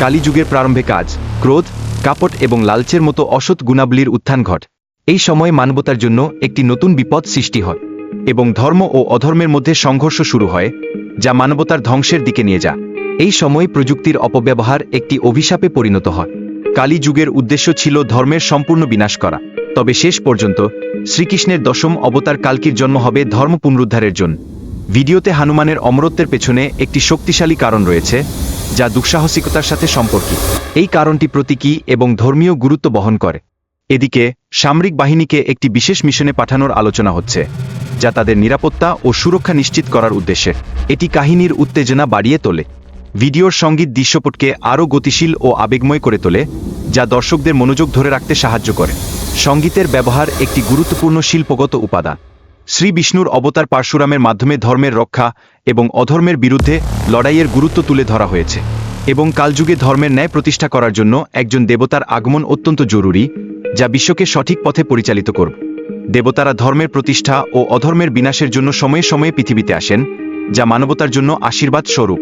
কালীযুগের প্রারম্ভে কাজ, ক্রোধ, কাপট এবং লালচের মতো অসৎ গুণাবলীর উত্থান ঘটে। এই সময় মানবতার জন্য একটি নতুন বিপদ সৃষ্টি হয় এবং ধর্ম ও অধর্মের মধ্যে সংঘর্ষ শুরু হয়, যা মানবতার ধ্বংসের দিকে নিয়ে যায়। এই সময় প্রযুক্তির অপব্যবহার একটি অভিশাপে পরিণত হয়। কালী যুগের উদ্দেশ্য ছিল ধর্মের সম্পূর্ণ বিনাশ করা, তবে শেষ পর্যন্ত শ্রীকৃষ্ণের দশম অবতার কালকির জন্ম হবে ধর্ম পুনরুদ্ধারের জন্য। ভিডিওতে হনুমানের অমরত্বের পেছনে একটি শক্তিশালী কারণ রয়েছে, যা দুঃসাহসিকতার সাথে সম্পর্কিত। এই কারণটি প্রতীকী এবং ধর্মীয় গুরুত্ব বহন করে। এদিকে সামরিক বাহিনীকে একটি বিশেষ মিশনে পাঠানোর আলোচনা হচ্ছে, যা তাদের নিরাপত্তা ও সুরক্ষা নিশ্চিত করার উদ্দেশ্যে। এটি কাহিনীর উত্তেজনা বাড়িয়ে তোলে। ভিডিওর সঙ্গীত দৃশ্যপটকে আরও গতিশীল ও আবেগময় করে তোলে, যা দর্শকদের মনোযোগ ধরে রাখতে সাহায্য করে। সঙ্গীতের ব্যবহার একটি গুরুত্বপূর্ণ শিল্পগত উপাদান। শ্রী বিষ্ণুর অবতার পারশুরামের মাধ্যমে ধর্মের রক্ষা এবং অধর্মের বিরুদ্ধে লড়াইয়ের গুরুত্ব তুলে ধরা হয়েছে, এবং কালযুগে ধর্মের ন্যায় প্রতিষ্ঠা করার জন্য একজন দেবতার আগমন অত্যন্ত জরুরি, যা বিশ্বকে সঠিক পথে পরিচালিত করবে। দেবতারা ধর্মের প্রতিষ্ঠা ও অধর্মের বিনাশের জন্য সময়ে সময়ে পৃথিবীতে আসেন, যা মানবতার জন্য আশীর্বাদ স্বরূপ।